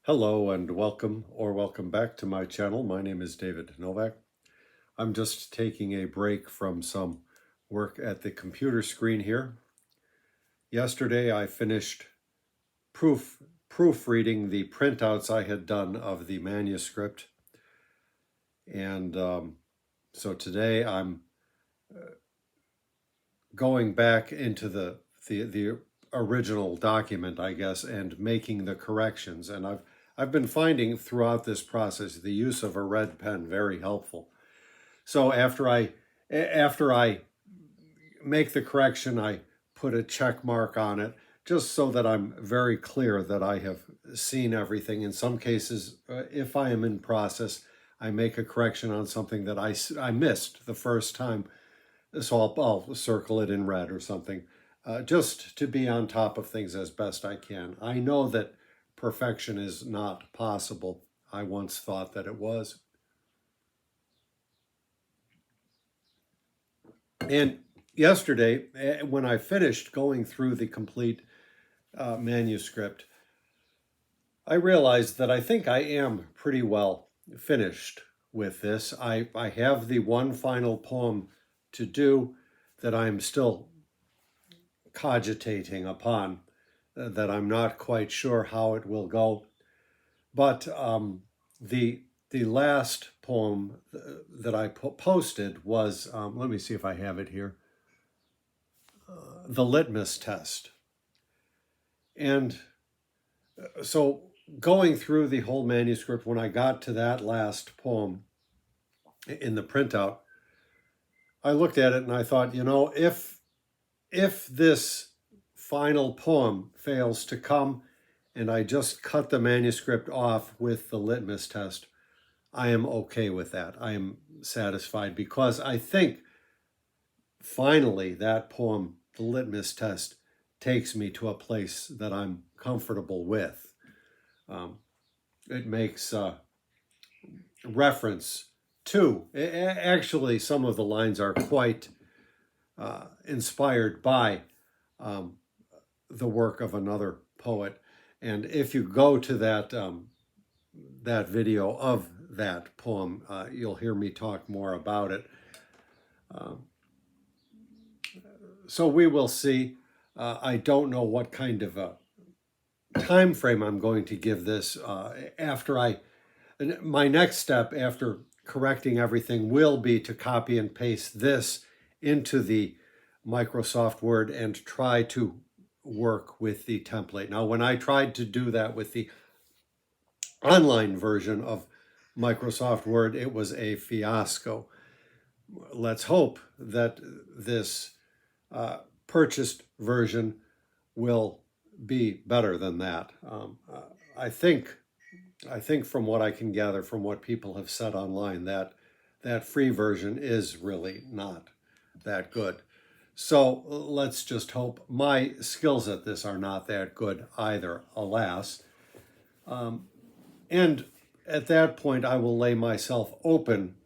Hello and welcome back to my channel. My name is David Novak. I'm just taking a break from some work at the computer screen here. Yesterday I finished proofreading the printouts I had done of the manuscript, and so today I'm going back into the original document, I guess, and making the corrections. And I've been finding throughout this process the use of a red pen very helpful. So after I make the correction, I put a check mark on it just so that I'm very clear that I have seen everything. In some cases, if I am in process, I make a correction on something that I missed the first time. So I'll circle it in red or something, just to be on top of things as best I can. I know that perfection is not possible. I once thought that it was. And yesterday, when I finished going through the complete manuscript, I realized that I think I am pretty well finished with this. I have the one final poem to do that I'm still cogitating upon, that I'm not quite sure how it will go. But the last poem that I posted was, let me see if I have it here, The Litmus Test. And so going through the whole manuscript, when I got to that last poem in the printout, I looked at it and I thought, if this final poem fails to come and I just cut the manuscript off with the litmus test, I am okay with that. I am satisfied, because I think finally that poem, the litmus test, takes me to a place that I'm comfortable with. It makes reference to, actually some of the lines are quite inspired by the work of another poet. And if you go to that video of that poem, you'll hear me talk more about it. So we will see. I don't know what kind of a time frame I'm going to give this. My next step after correcting everything will be to copy and paste this into the Microsoft Word and try to work with the template. Now, when I tried to do that with the online version of Microsoft Word, it was a fiasco. Let's hope that this purchased version will be better than that. I think from what I can gather from what people have said online, that free version is really not that good. So let's just hope. My skills at this are not that good either, alas. And at that point, I will lay myself open,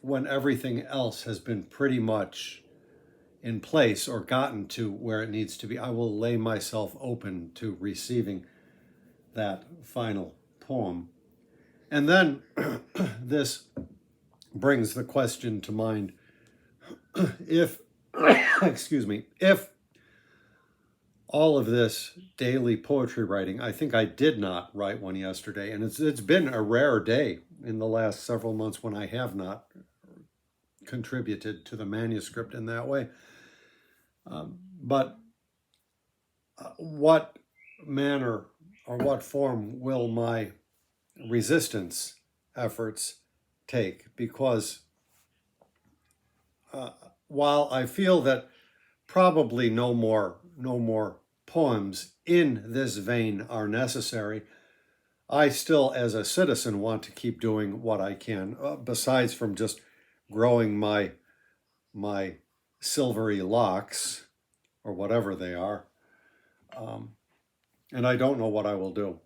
when everything else has been pretty much in place or gotten to where it needs to be. I will lay myself open to receiving that final poem. And then this brings the question to mind, if excuse me, if all of this daily poetry writing, I think I did not write one yesterday, and it's been a rare day in the last several months when I have not contributed to the manuscript in that way. But what manner or what form will my resistance efforts take? Because while I feel that probably no more poems in this vein are necessary, I still, as a citizen, want to keep doing what I can, besides from just growing my silvery locks, or whatever they are. And I don't know what I will do.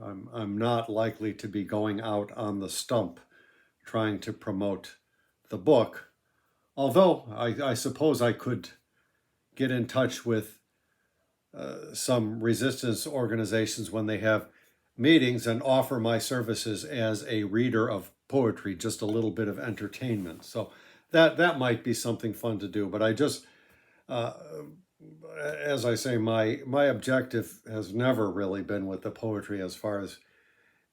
I'm not likely to be going out on the stump trying to promote the book, although I suppose I could get in touch with some resistance organizations when they have meetings and offer my services as a reader of poetry, just a little bit of entertainment. So that might be something fun to do. But I just, as I say, my objective has never really been with the poetry as far as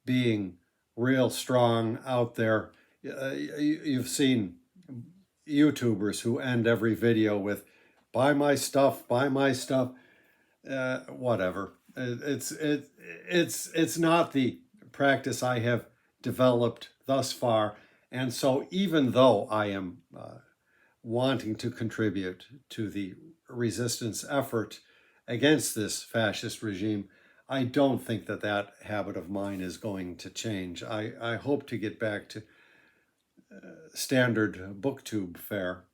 being real strong out there. You've seen YouTubers who end every video with buy my stuff, buy my stuff. Whatever. It's not the practice I have developed thus far, and so even though I am wanting to contribute to the resistance effort against this fascist regime, I don't think that that habit of mine is going to change. I hope to get back to standard booktube fare,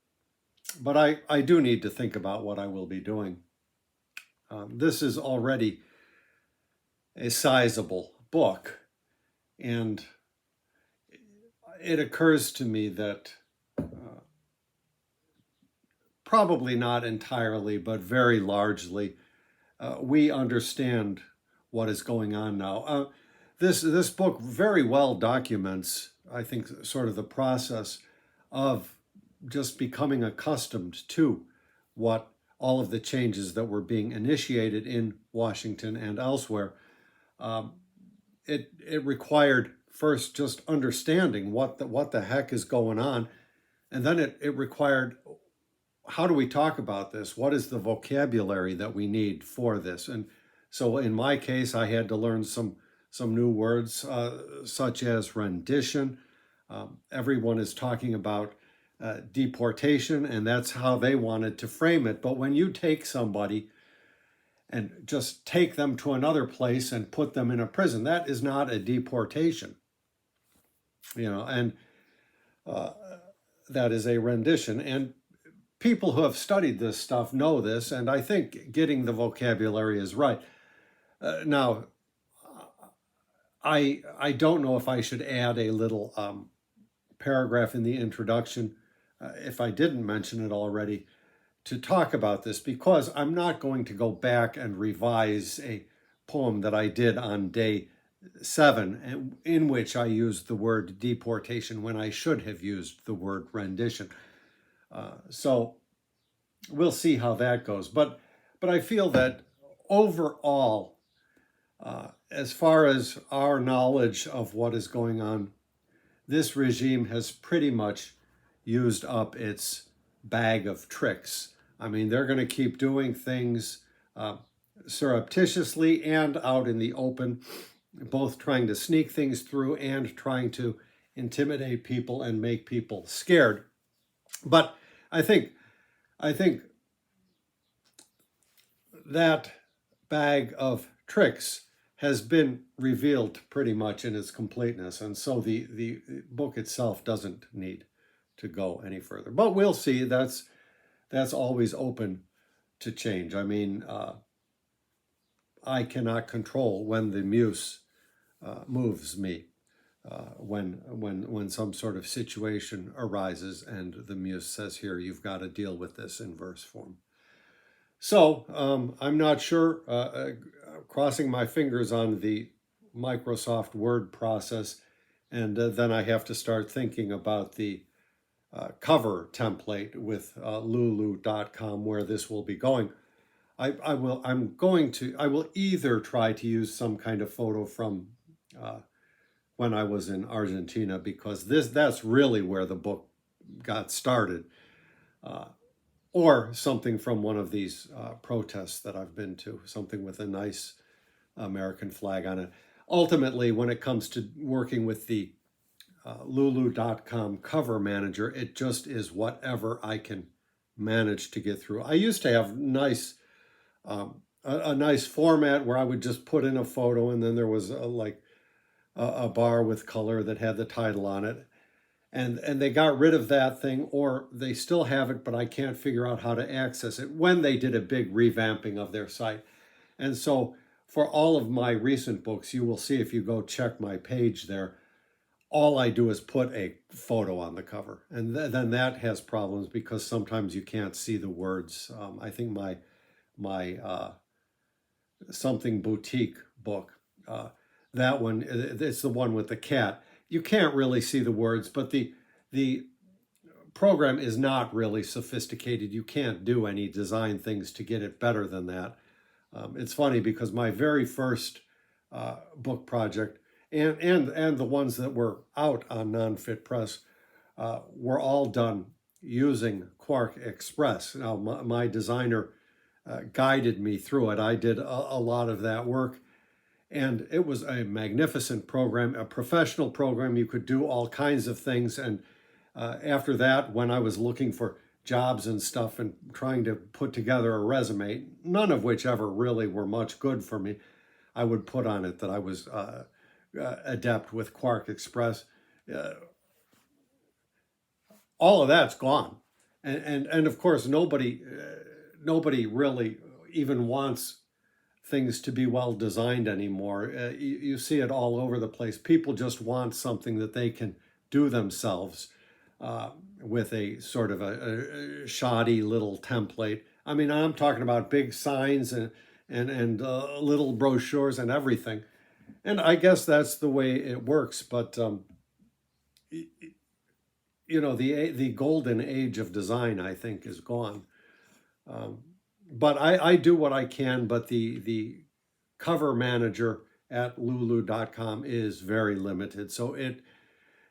but I do need to think about what I will be doing. This is already a sizable book, and it occurs to me that probably not entirely, but very largely, we understand what is going on now. This book very well documents, I think, sort of the process of just becoming accustomed to what all of the changes that were being initiated in Washington and elsewhere. It required first just understanding what the heck is going on, and then it required, how do we talk about this? What is the vocabulary that we need for this? And so in my case, I had to learn some new words, such as rendition. Everyone is talking about deportation, and that's how they wanted to frame it. But when you take somebody and just take them to another place and put them in a prison, that is not a deportation, and that is a rendition. And people who have studied this stuff know this, and I think getting the vocabulary is right. Now, I don't know if I should add a little paragraph in the introduction, if I didn't mention it already, to talk about this, because I'm not going to go back and revise a poem that I did on day 7, in which I used the word deportation when I should have used the word rendition. So we'll see how that goes. But I feel that overall, as far as our knowledge of what is going on, this regime has pretty much used up its bag of tricks. I mean, they're going to keep doing things surreptitiously and out in the open, both trying to sneak things through and trying to intimidate people and make people scared. But I think that bag of tricks has been revealed pretty much in its completeness, and so the book itself doesn't need to go any further. But we'll see. That's always open to change. I mean, I cannot control when the muse moves me, when some sort of situation arises and the muse says, here, you've got to deal with this in verse form. So I'm not sure, crossing my fingers on the Microsoft Word process, and then I have to start thinking about the cover template with lulu.com, where this will be going. I will either try to use some kind of photo from when I was in Argentina, because that's really where the book got started, or something from one of these protests that I've been to, something with a nice American flag on it. Ultimately, when it comes to working with the lulu.com cover manager, it just is whatever I can manage to get through. I used to have a nice format where I would just put in a photo, and then there was a bar with color that had the title on it. And they got rid of that thing, or they still have it, but I can't figure out how to access it, when they did a big revamping of their site. And so for all of my recent books, you will see if you go check my page there, all I do is put a photo on the cover. And then that has problems because sometimes you can't see the words. I think my something boutique book. That one, it's the one with the cat. You can't really see the words, but the program is not really sophisticated. You can't do any design things to get it better than that. It's funny because my very first book project and the ones that were out on Non-Fit Press were all done using Quark Express. Now, my designer guided me through it. I did a lot of that work, and it was a magnificent program, a professional program. You could do all kinds of things. And after that, when I was looking for jobs and stuff and trying to put together a resume, none of which ever really were much good for me, I would put on it that I was adept with Quark Express. All of that's gone, and of course nobody really even wants things to be well designed anymore. You see it all over the place. People just want something that they can do themselves with a sort of a shoddy little template. I mean, I'm talking about big signs and little brochures and everything. And I guess that's the way it works. But you know, the golden age of design, I think, is gone. But I do what I can. But the cover manager at lulu.com is very limited. So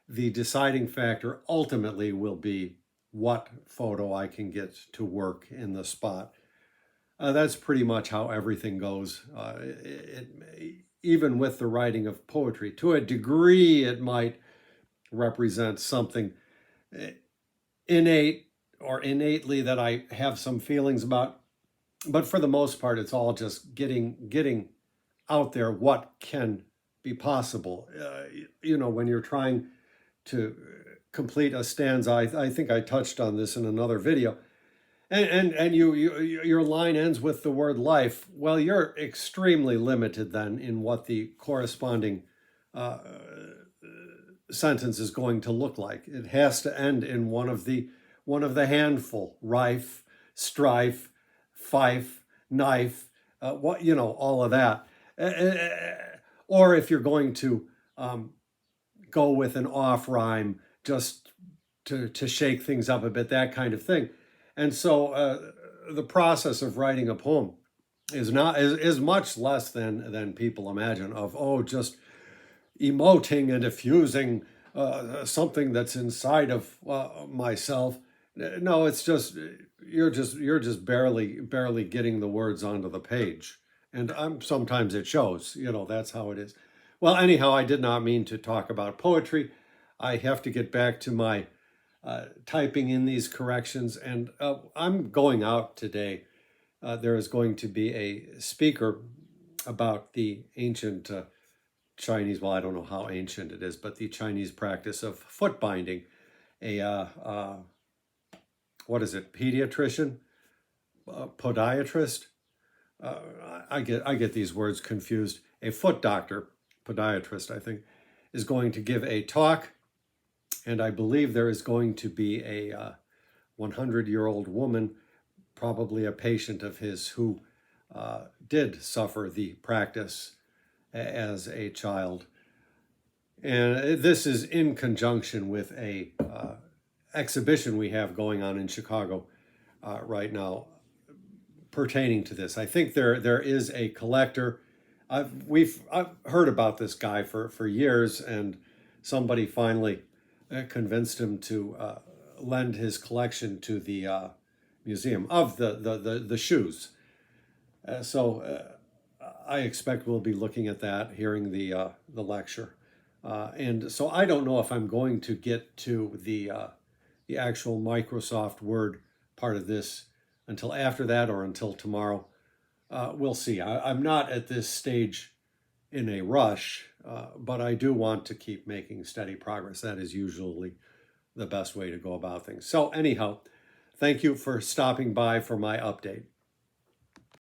the deciding factor ultimately will be what photo I can get to work in the spot. That's pretty much how everything goes. Even with the writing of poetry, to a degree, it might represent something innate or innately that I have some feelings about. But for the most part, it's all just getting out there what can be possible. You know, when you're trying to complete a stanza, I think I touched on this in another video, and your line ends with the word life. Well, you're extremely limited then in what the corresponding sentence is going to look like. It has to end in one of the handful: rife, strife, fife, knife, what, you know, all of that. Or if you're going to go with an off rhyme just to shake things up a bit, that kind of thing. And so the process of writing a poem is much less than people imagine, of just emoting and diffusing something that's inside of myself. No, it's just you're just barely getting the words onto the page, and sometimes it shows. You know, that's how it is. Well, anyhow, I did not mean to talk about poetry. I have to get back to my typing in these corrections, and I'm going out today. There is going to be a speaker about the ancient Chinese, well, I don't know how ancient it is, but the Chinese practice of foot binding. What is it, pediatrician, podiatrist? I get these words confused. A foot doctor, podiatrist, I think, is going to give a talk, and I believe there is going to be a 100-year-old woman, probably a patient of his, who did suffer the practice as a child. And this is in conjunction with a exhibition we have going on in Chicago right now pertaining to this. I think there is a collector. I've heard about this guy for years, and somebody finally convinced him to lend his collection to the museum of the shoes. So I expect we'll be looking at that, hearing the lecture, and so I don't know if I'm going to get to the actual Microsoft Word part of this until after that or until tomorrow. We'll see. I'm not at this stage in a rush, but I do want to keep making steady progress. That is usually the best way to go about things. So anyhow, thank you for stopping by for my update.